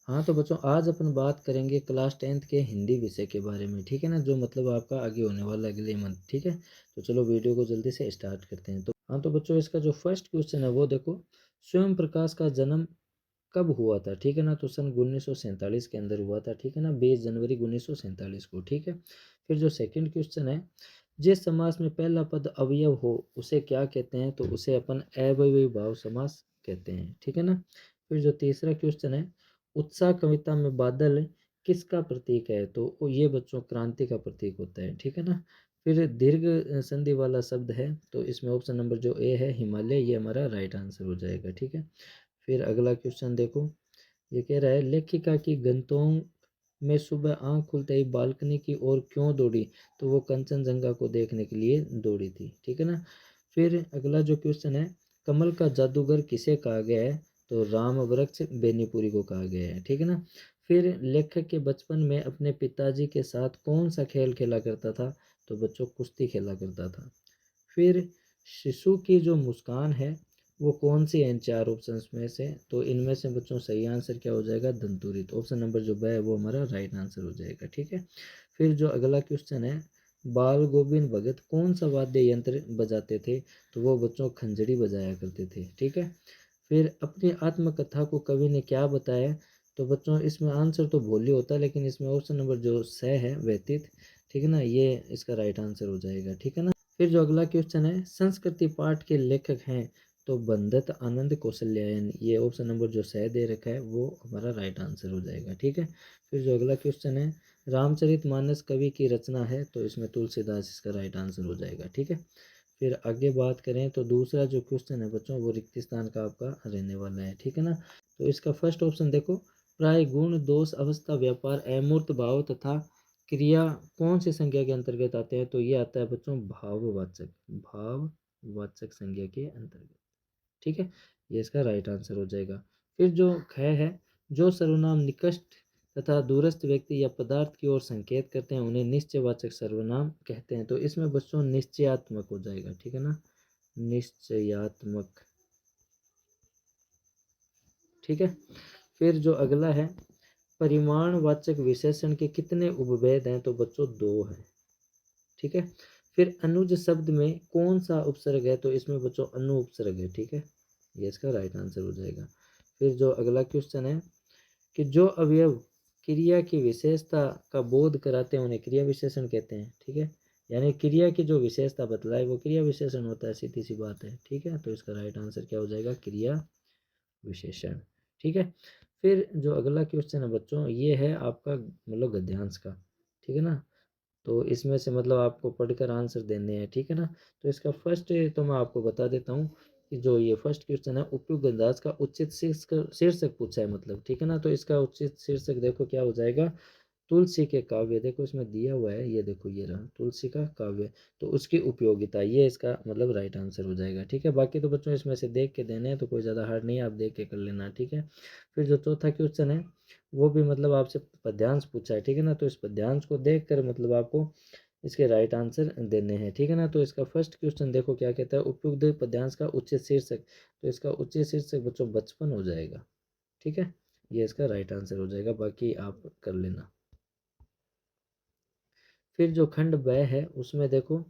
हाँ, तो बच्चों आज अपन बात करेंगे क्लास 10th के हिंदी विषय के बारे में, ठीक है ना? जो मतलब आपका आगे होने वाला है अगले मंथ, ठीक है? तो चलो वीडियो को जल्दी से स्टार्ट करते हैं। तो हाँ, तो बच्चों इसका जो फर्स्ट क्वेश्चन है वो देखो, स्वयं प्रकाश का जन्म कब हुआ था? ठीक है ना? तो सन 1947 के अंदर हुआ था, ठीक है ना? 20 जनवरी 1947 को, ठीक है? फिर जो सेकंड क्वेश्चन है, जिस समास में पहला पद अवयव हो उसे क्या कहते हैं? तो उसे अपन अव्ययी भाव समास कहते हैं, ठीक है ना? फिर जो तीसरा क्वेश्चन है, उत्साह कविता में बादल किसका प्रतीक है? तो ये बच्चों क्रांति का प्रतीक होता है, ठीक है ना? फिर दीर्घ संधि वाला शब्द है, तो इसमें ऑप्शन नंबर जो ए है हिमालय, ये हमारा राइट आंसर हो जाएगा, ठीक है? फिर अगला क्वेश्चन देखो, ये कह रहा है लेखिका की गंतों में सुबह आंख खुलते ही बालकनी की ओर क्यों दौड़ी? तो वो कंचनजंगा को देखने के लिए दौड़ी थी, ठीक है ना? फिर अगला जो क्वेश्चन है, कमल का जादूगर किसे कहा गया है? तो राम वृक्ष बेनीपुरी को कहा गया है, ठीक है ना? फिर लेखक के बचपन में अपने पिताजी के साथ कौन सा खेल खेला करता था? तो बच्चों कुश्ती खेला करता था। फिर शिशु की जो मुस्कान है वो कौन सी है इन चार ऑप्शंस में से? तो इनमें से बच्चों सही आंसर क्या हो जाएगा? दंतुरित। ऑप्शन नंबर जो ब है वो हमारा राइट आंसर हो जाएगा, ठीक है? फिर जो अगला क्वेश्चन है, बाल गोविंद भगत कौन सा वाद्य यंत्र बजाते थे? तो वो बच्चों खंजड़ी बजाया करते थे, ठीक है? फिर अपनी आत्मकथा को कवि ने क्या बताया? तो बच्चों इसमें आंसर तो भोली होता है, लेकिन इसमें ऑप्शन नंबर जो स है व्यतीत, ठीक है ना, ये इसका राइट आंसर हो जाएगा, ठीक है ना? फिर जो अगला क्वेश्चन है, संस्कृति पाठ के लेखक हैं? तो बंदत आनंद कौशल्यायन, ये ऑप्शन नंबर जो सह दे रखा है वो हमारा राइट आंसर हो जाएगा, ठीक है? फिर जो अगला क्वेश्चन है, रामचरितमानस कवि की रचना है? तो इसमें तुलसीदास इसका राइट आंसर हो जाएगा, ठीक है? फिर आगे बात करें तो दूसरा जो क्वेश्चन है बच्चों वो रिक्त स्थान का आपका रहने वाला है, ठीक है ना? तो इसका फर्स्ट ऑप्शन देखो, प्राय गुण दोष अवस्था व्यापार अमूर्त भाव तथा क्रिया कौन सी संज्ञा के अंतर्गत आते हैं? तो ये आता है बच्चों भाववाचक, भाववाचक संज्ञा के अंतर्गत, ठीक है? ये इसका राइट आंसर हो जाएगा। फिर जो ख है, जो सर्वनाम निकष्ट तथा दूरस्थ व्यक्ति या पदार्थ की ओर संकेत करते हैं उन्हें निश्चयवाचक सर्वनाम कहते हैं। तो इसमें बच्चों निश्चयात्मक हो जाएगा, ठीक है ना? निश्चयात्मक, ठीक है? फिर जो अगला है, परिमाणवाचक विशेषण के कितने उपभेद हैं? तो बच्चों दो हैं, ठीक है? फिर अनुज शब्द में कौन सा उपसर्ग है? तो इसमें बच्चों अनु उपसर्ग है, ठीक है? ये इसका राइट आंसर हो जाएगा। फिर जो अगला क्वेश्चन है कि जो अवयव क्रिया की विशेषता का बोध कराते हैं उन्हें क्रिया विशेषण कहते हैं, ठीक है? यानी क्रिया की जो विशेषता बतलाए वो क्रिया विशेषण होता है, सीधी सी बात है, ठीक है? तो इसका राइट आंसर क्या हो जाएगा? क्रिया विशेषण, ठीक है? फिर जो अगला क्वेश्चन है बच्चों ये है आपका मतलब गद्यांश का, ठीक है ना? तो इसमें से मतलब आपको पढ़कर आंसर देने हैं, ठीक है ना? तो इसका फर्स्ट तो मैं आपको बता देता हूँ कि जो ये फर्स्ट क्वेश्चन है उपयुक्त गद्यांश का उचित शीर्षक शीर्षक पूछा है मतलब, ठीक है ना? तो इसका उचित शीर्षक देखो क्या हो जाएगा, तुलसी के काव्य, देखो इसमें दिया हुआ है, ये देखो ये रहा तुलसी का काव्य, तो उसकी उपयोगिता, ये इसका मतलब राइट आंसर हो जाएगा, ठीक है? बाकी तो बच्चों इसमें से देख के देने हैं, तो कोई ज़्यादा हार्ड नहीं है, आप देख के कर लेना, ठीक है? फिर जो चौथा क्वेश्चन है वो भी मतलब आपसे पद्यांश पूछा है, ठीक है ना? तो इस पद्यांश को देख कर मतलब आपको इसके राइट आंसर देने हैं, ठीक है ना? तो इसका फर्स्ट क्वेश्चन देखो क्या कहता है, उपयुक्त पद्यांश का उचित शीर्षक, तो इसका उचित शीर्षक बच्चों बचपन हो जाएगा, ठीक है? ये इसका राइट आंसर हो जाएगा, बाकी आप कर लेना। फिर जो खंड ब है उसमें देखो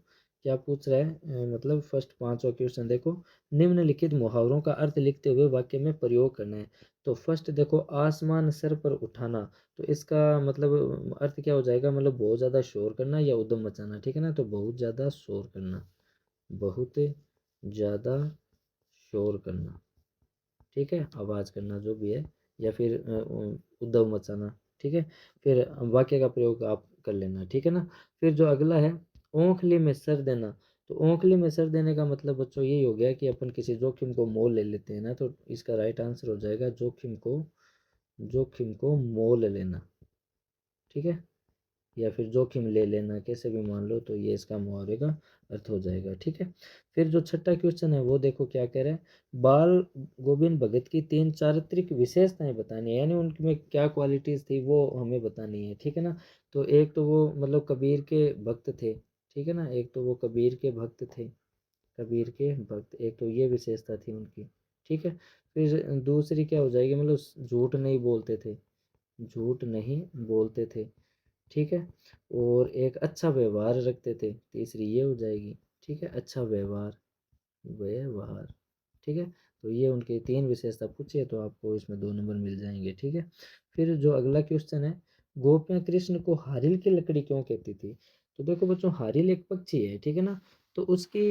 क्या पूछ रहा है, मतलब फर्स्ट पांचवा क्वेश्चन देखो, निम्नलिखित मुहावरों का अर्थ लिखते हुए वाक्य में प्रयोग करना है। तो फर्स्ट देखो, आसमान सर पर उठाना, तो इसका मतलब अर्थ क्या हो जाएगा, मतलब बहुत ज़्यादा शोर करना या उद्यम मचाना, ठीक है ना? तो बहुत ज़्यादा शोर करना, बहुत ज़्यादा शोर करना, ठीक है? आवाज़ करना जो भी है, या फिर उद्यम मचाना, ठीक है? फिर वाक्य का प्रयोग आप कर लेना, ठीक है ना? फिर जो अगला है, ओंखली में सर देना, तो ओंखली में सर देने का मतलब बच्चों यही हो गया कि अपन किसी जोखिम को मोल ले लेते हैं ना, तो इसका राइट आंसर हो जाएगा जोखिम को मोल लेना, ठीक है? या फिर जोखिम ले लेना, कैसे भी मान लो, तो ये इसका मुहावरे का अर्थ हो जाएगा, ठीक है? फिर जो छठा क्वेश्चन है वो देखो क्या कह रहा है, बाल गोविंद भगत की तीन चारित्रिक विशेषताएं बतानी है, यानी उनमें क्या क्वालिटीज थी वो हमें बतानी है, ठीक है ना? तो एक तो वो मतलब कबीर के भक्त थे, ठीक है ना? एक तो वो कबीर के भक्त थे, कबीर के भक्त, एक तो ये विशेषता थी उनकी, ठीक है? फिर दूसरी क्या हो जाएगी, मतलब झूठ नहीं बोलते थे, झूठ नहीं बोलते थे, ठीक है। और एक अच्छा व्यवहार रखते थे, तीसरी ये हो जाएगी, ठीक है, अच्छा व्यवहार, व्यवहार, ठीक है। तो ये उनकी 3 विशेषता पूछी है, तो आपको इसमें 2 नंबर मिल जाएंगे, ठीक है। फिर जो अगला क्वेश्चन है, गोपियाँ कृष्ण को हारिल की लकड़ी क्यों कहती थी? तो देखो बच्चों, हारिल एक पक्षी है, ठीक है ना। तो उसकी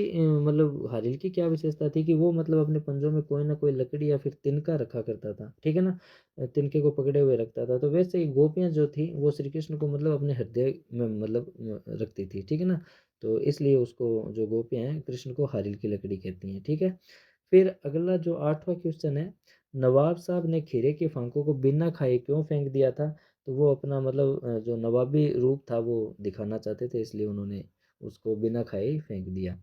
मतलब हारिल की क्या विशेषता थी कि वो मतलब अपने पंजों में कोई ना कोई लकड़ी या फिर तिनका रखा करता था, ठीक है ना। तिनके को पकड़े हुए रखता था। तो वैसे ही गोपियाँ जो थी वो श्री कृष्ण को मतलब अपने हृदय में मतलब रखती थी, ठीक है ना। तो इसलिए उसको जो गोपियाँ हैं कृष्ण को हारिल की लकड़ी कहती हैं, ठीक है। फिर अगला जो 8वां क्वेश्चन है, नवाब साहब ने खीरे के फांकों को बिना खाए क्यों फेंक दिया था? तो वो अपना मतलब जो नवाबी रूप था वो दिखाना चाहते थे, इसलिए उन्होंने उसको बिना खाए ही फेंक दिया।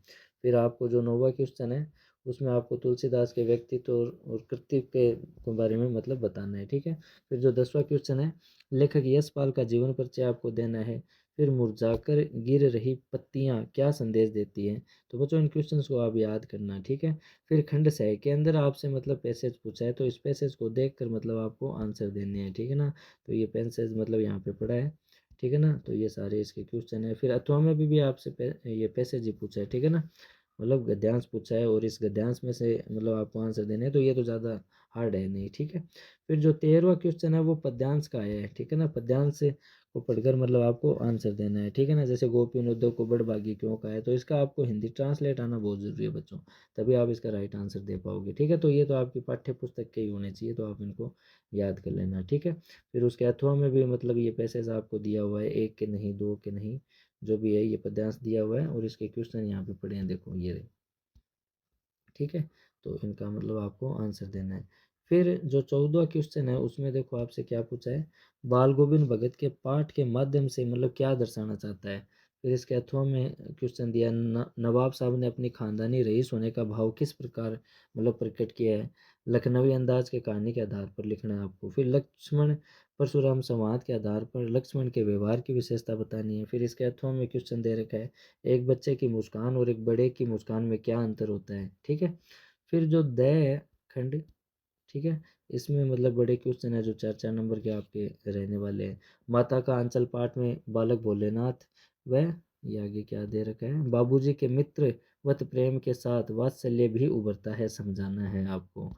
फिर आपको जो 9वां क्वेश्चन है, उसमें आपको तुलसीदास के व्यक्तित्व और कृतित्व के बारे में मतलब बताना है, ठीक है। फिर जो 10वां क्वेश्चन है, लेखक यशपाल का जीवन परिचय आपको देना है। फिर मुरझाकर गिर रही पत्तियां क्या संदेश देती हैं? तो बच्चों इन क्वेश्चंस को आप याद करना, ठीक है। फिर खंड 6 के अंदर आपसे मतलब पैसेज पूछा है, तो इस पैसेज को देखकर मतलब आपको आंसर देने हैं, ठीक है ना। तो ये पैसेज मतलब यहाँ पे पढ़ा है, ठीक है ना। तो ये सारे इसके क्वेश्चन है। फिर अथवा में भी आपसे ये पैसेज ही पूछा है, ठीक है ना। मतलब गद्यांश पूछा है और इस गद्यांश में से मतलब आपको आंसर देने हैं, तो ये तो ज़्यादा हार्ड है नहीं, ठीक है। फिर जो 13वां क्वेश्चन है वो पद्यांश का आया है, ठीक है ना। पद्यांश को पढ़कर मतलब आपको आंसर देना है, ठीक है ना। जैसे गोपी ने उद्धव को बड़भागी क्यों कहा है, तो इसका आपको हिंदी ट्रांसलेट आना बहुत ज़रूरी है बच्चों, तभी आप इसका राइट आंसर दे पाओगे, ठीक है। तो ये तो आपकी पाठ्य पुस्तक के ही होने चाहिए, तो आप इनको याद कर लेना, ठीक है। फिर उसके अथवा में भी मतलब ये पैसेज आपको दिया हुआ है, एक के नहीं, दो के नहीं, जो भी है ये पद्यांश दिया हुआ है और इसके क्वेश्चन यहाँ पे पड़े हैं, देखो ये रहे, ठीक है। तो इनका मतलब आपको आंसर देना है। फिर जो 14वां क्वेश्चन है उसमें देखो आपसे क्या पूछा है, बाल गोविंद भगत के पाठ के माध्यम से मतलब क्या दर्शाना चाहता है? फिर इसके अथवा में क्वेश्चन दिया, नवाब साहब ने अपनी खानदानी रईस होने का भाव किस प्रकार मतलब प्रकट किया है? लखनवी अंदाज के कहानी के आधार पर लिखना है आपको। फिर लक्ष्मण परशुराम संवाद के आधार पर लक्ष्मण के व्यवहार की विशेषता बतानी है। फिर इसके अथवा में क्वेश्चन दे रखा है, एक बच्चे की मुस्कान और एक बड़े की मुस्कान में क्या अंतर होता है, ठीक है। फिर जो द है खंड, ठीक है, इसमें मतलब बड़े क्वेश्चन है जो 4 4 नंबर के आपके रहने वाले हैं। माता का अंचल पाठ में बालक भोलेनाथ व ये आगे क्या दे रखा है, बाबूजी के मित्र वत प्रेम के साथ वात्सल्य भी उभरता है, समझाना है आपको,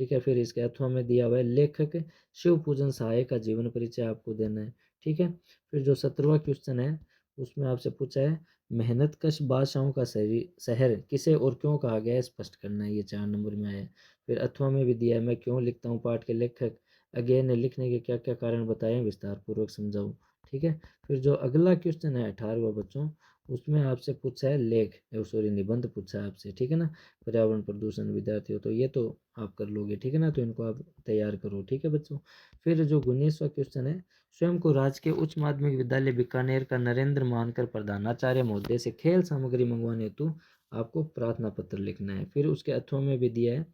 ठीक है। फिर इसके अथवा में दिया हुआ है, लेखक शिव पूजन सहाय का जीवन परिचय आपको देना है, ठीक है। फिर जो 17वां क्वेश्चन है उसमें आपसे पूछा है, मेहनत कश बादशाहों का शहर किसे और क्यों कहा गया है, स्पष्ट करना है, ये 4 नंबर में आया है। फिर अथवा में भी दिया है, मैं क्यों लिखता हूँ पाठ के लेखक अज्ञेय ने लिखने के क्या क्या कारण बताए विस्तार पूर्वक समझाओ, ठीक है। फिर जो अगला क्वेश्चन है 18वां बच्चों, उसमें आपसे पूछा है लेख सॉरी निबंध पूछा है आपसे, ठीक है ना। पर्यावरण प्रदूषण विद्यार्थी हो, तो ये तो आप कर लोगे, ठीक है ना। तो इनको आप तैयार करो, ठीक है बच्चों। फिर जो 19वां क्वेश्चन है, स्वयं को राजकीय उच्च माध्यमिक विद्यालय बीकानेर का नरेंद्र मानकर प्रधानाचार्य महोदय से खेल सामग्री मंगवाने हेतु आपको प्रार्थना पत्र लिखना है। फिर उसके अथवा में भी दिया है,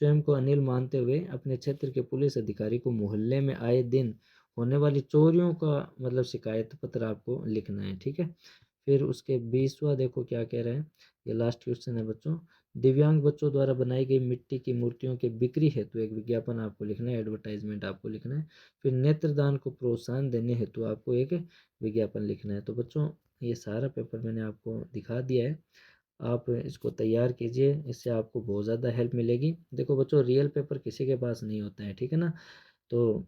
स्वयं को अनिल मानते हुए अपने क्षेत्र के पुलिस अधिकारी को मोहल्ले में आए दिन होने वाली चोरियों का मतलब शिकायत पत्र आपको लिखना है, ठीक है। फिर उसके 20वां देखो क्या कह रहे हैं, ये लास्ट क्वेश्चन है बच्चों, दिव्यांग बच्चों द्वारा बनाई गई मिट्टी की मूर्तियों के बिक्री हेतु एक विज्ञापन आपको लिखना है, एडवर्टाइजमेंट आपको लिखना है। फिर नेत्रदान को प्रोत्साहन देने हेतु आपको एक विज्ञापन लिखना है। तो बच्चों ये सारा पेपर मैंने आपको दिखा दिया है, आप इसको तैयार कीजिए, इससे आपको बहुत ज़्यादा हेल्प मिलेगी। देखो बच्चों, रियल पेपर किसी के पास नहीं होता है, ठीक है ना। तो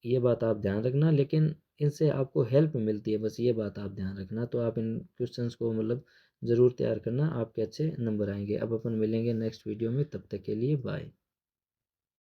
ये बात आप ध्यान रखना, लेकिन इनसे आपको हेल्प मिलती है, बस ये बात आप ध्यान रखना। तो आप इन क्वेश्चंस को मतलब ज़रूर तैयार करना, आपके अच्छे नंबर आएंगे। अब अपन मिलेंगे नेक्स्ट वीडियो में, तब तक के लिए बाय।